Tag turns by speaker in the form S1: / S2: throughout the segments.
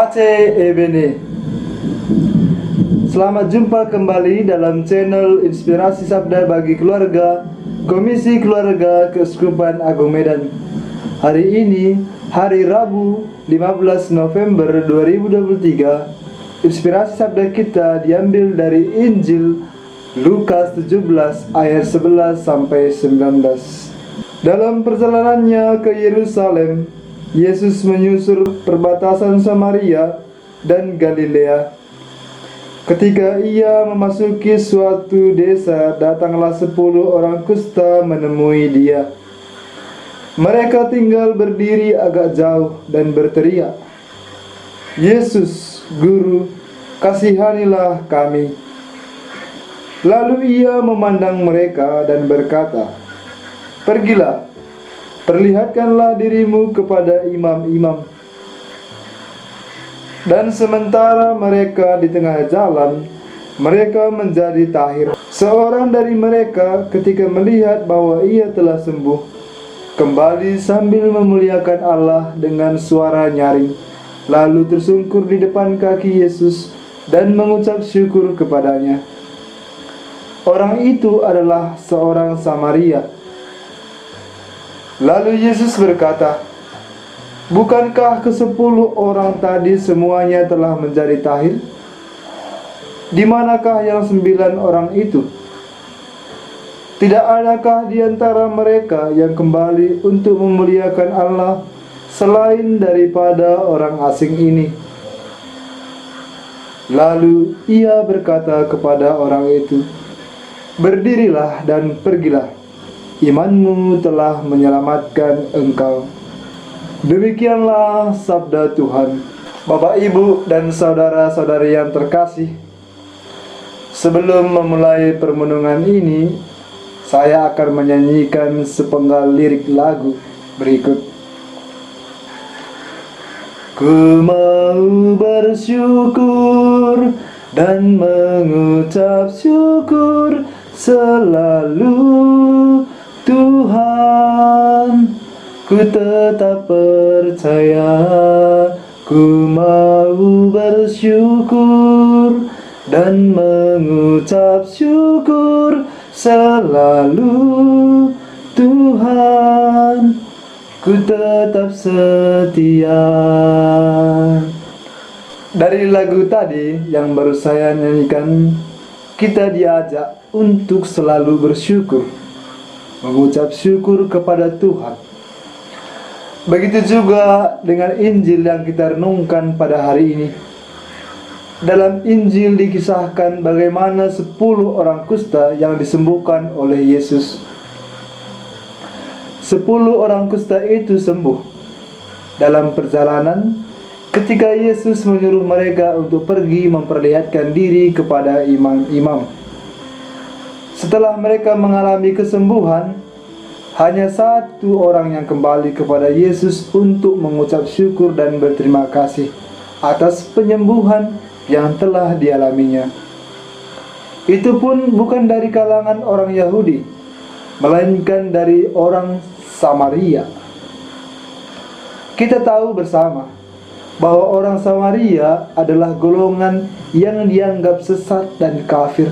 S1: Pace Ebene. Selamat jumpa kembali dalam channel Inspirasi Sabda bagi Keluarga, Komisi Keluarga Keuskupan Agung Medan. Hari ini, hari Rabu 15 November 2023, Inspirasi Sabda kita diambil dari Injil Lukas 17 ayat 11 sampai 19. Dalam perjalanannya ke Yerusalem, Yesus menyusur perbatasan Samaria dan Galilea. Ketika ia memasuki suatu desa, datanglah 10 orang kusta menemui dia. Mereka tinggal berdiri agak jauh dan berteriak, "Yesus, Guru, kasihanilah kami." Lalu ia memandang mereka dan berkata, "Pergilah, perlihatkanlah dirimu kepada imam-imam." Dan sementara mereka di tengah jalan, mereka menjadi tahir. Seorang dari mereka ketika melihat bahwa ia telah sembuh, kembali sambil memuliakan Allah dengan suara nyaring, lalu tersungkur di depan kaki Yesus dan mengucap syukur kepadanya. Orang itu adalah seorang Samaria. Lalu Yesus berkata, "Bukankah ke-10 orang tadi semuanya telah menjadi tahir? Di manakah yang 9 orang itu? Tidak adakah di antara mereka yang kembali untuk memuliakan Allah selain daripada orang asing ini?" Lalu ia berkata kepada orang itu, "Berdirilah dan pergilah, imanmu telah menyelamatkan engkau." Demikianlah sabda Tuhan. Bapak, Ibu, dan saudara-saudari yang terkasih, sebelum memulai permenungan ini, saya akan menyanyikan sepenggal lirik lagu berikut. Ku mau bersyukur dan mengucap syukur selalu, Tuhan. Ku tetap percaya, ku mau bersyukur dan mengucap syukur selalu, Tuhan. Ku tetap setia. Dari lagu tadi yang baru saya nyanyikan, kita diajak untuk selalu bersyukur, mengucap syukur kepada Tuhan. Begitu juga dengan Injil yang kita renungkan pada hari ini. Dalam Injil dikisahkan bagaimana 10 orang kusta yang disembuhkan oleh Yesus. 10 orang kusta itu sembuh. Dalam perjalanan, ketika Yesus menyuruh mereka untuk pergi memperlihatkan diri kepada imam-imam. Setelah mereka mengalami kesembuhan, hanya 1 orang yang kembali kepada Yesus untuk mengucap syukur dan berterima kasih atas penyembuhan yang telah dialaminya. Itu pun bukan dari kalangan orang Yahudi, melainkan dari orang Samaria. Kita tahu bersama bahwa orang Samaria adalah golongan yang dianggap sesat dan kafir,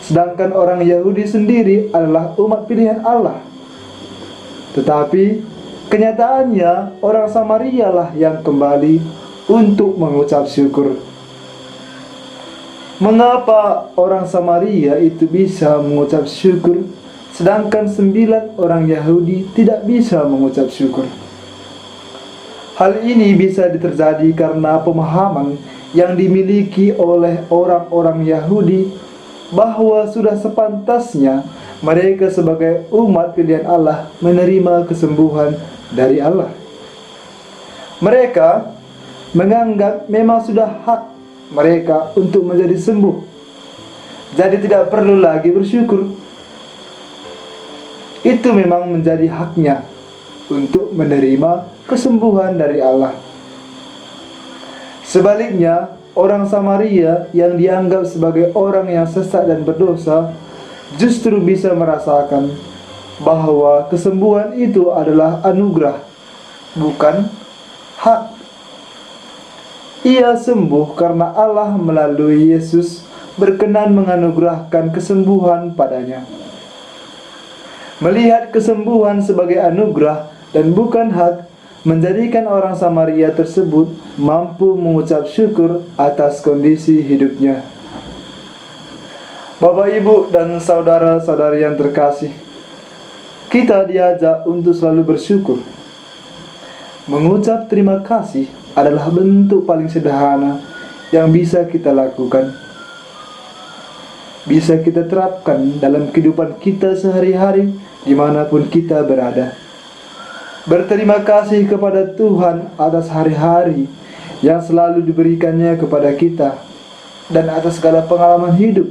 S1: sedangkan orang Yahudi sendiri adalah umat pilihan Allah. Tetapi kenyataannya orang Samaria lah yang kembali untuk mengucap syukur. Mengapa orang Samaria itu bisa mengucap syukur, sedangkan 9 orang Yahudi tidak bisa mengucap syukur? Hal ini bisa terjadi karena pemahaman yang dimiliki oleh orang-orang Yahudi bahwa sudah sepantasnya mereka sebagai umat pilihan Allah menerima kesembuhan dari Allah. Mereka menganggap memang sudah hak mereka untuk menjadi sembuh, jadi tidak perlu lagi bersyukur. Itu memang menjadi haknya untuk menerima kesembuhan dari Allah. Sebaliknya, orang Samaria yang dianggap sebagai orang yang sesat dan berdosa justru bisa merasakan bahwa kesembuhan itu adalah anugerah, bukan hak. Ia sembuh karena Allah melalui Yesus berkenan menganugerahkan kesembuhan padanya. Melihat kesembuhan sebagai anugerah dan bukan hak, menjadikan orang Samaria tersebut mampu mengucap syukur atas kondisi hidupnya. Bapak, Ibu, dan saudara-saudari yang terkasih, kita diajak untuk selalu bersyukur. Mengucap terima kasih adalah bentuk paling sederhana yang bisa kita lakukan. Bisa kita terapkan dalam kehidupan kita sehari-hari dimanapun kita berada. Berterima kasih kepada Tuhan atas hari-hari yang selalu diberikannya kepada kita, dan atas segala pengalaman hidup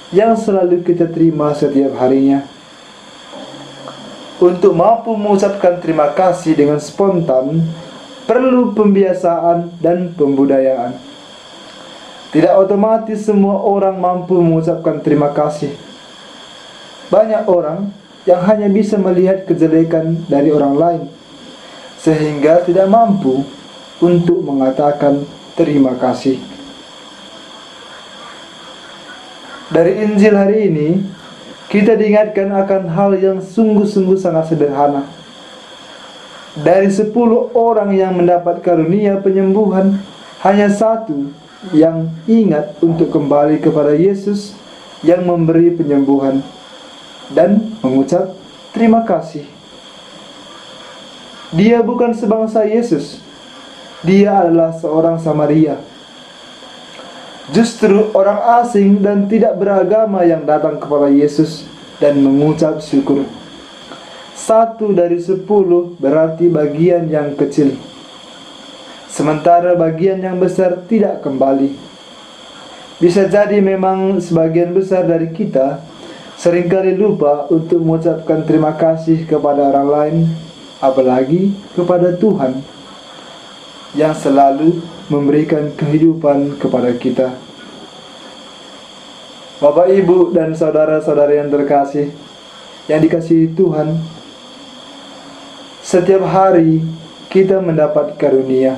S1: yang selalu kita terima setiap harinya. Untuk mampu mengucapkan terima kasih dengan spontan, perlu pembiasaan dan pembudayaan. Tidak otomatis semua orang mampu mengucapkan terima kasih. Banyak orang yang hanya bisa melihat kejelekan dari orang lain, sehingga tidak mampu untuk mengatakan terima kasih. Dari Injil hari ini, kita diingatkan akan hal yang sungguh-sungguh sangat sederhana. Dari 10 orang yang mendapat karunia penyembuhan, hanya 1 yang ingat untuk kembali kepada Yesus yang memberi penyembuhan dan mengucap terima kasih. Dia bukan sebangsa Yesus. Dia adalah seorang Samaria. Justru orang asing dan tidak beragama yang datang kepada Yesus dan mengucap syukur. 1 dari 10 berarti bagian yang kecil, sementara bagian yang besar tidak kembali. Bisa jadi memang sebagian besar dari kita seringkali lupa untuk mengucapkan terima kasih kepada orang lain, apalagi kepada Tuhan yang selalu memberikan kehidupan kepada kita. Bapak, Ibu, dan saudara-saudari yang terkasih, yang dikasihi Tuhan, setiap hari kita mendapat karunia.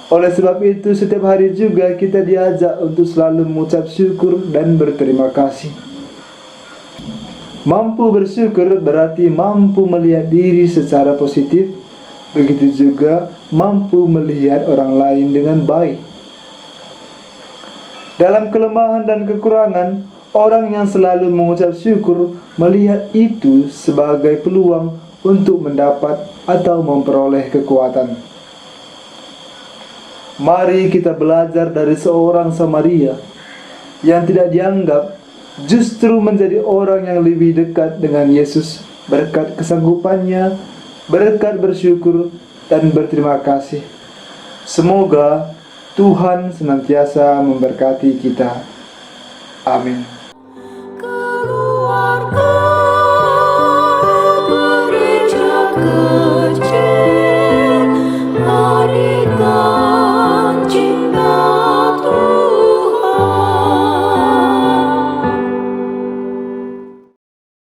S1: Oleh sebab itu, setiap hari juga kita diajak untuk selalu mengucap syukur dan berterima kasih. Mampu bersyukur berarti mampu melihat diri secara positif, begitu juga mampu melihat orang lain dengan baik. Dalam kelemahan dan kekurangan, orang yang selalu mengucap syukur melihat itu sebagai peluang untuk mendapat atau memperoleh kekuatan. Mari kita belajar dari seorang Samaria yang tidak dianggap, justru menjadi orang yang lebih dekat dengan Yesus berkat kesanggupannya, berkat bersyukur dan berterima kasih. Semoga Tuhan senantiasa memberkati kita. Amin.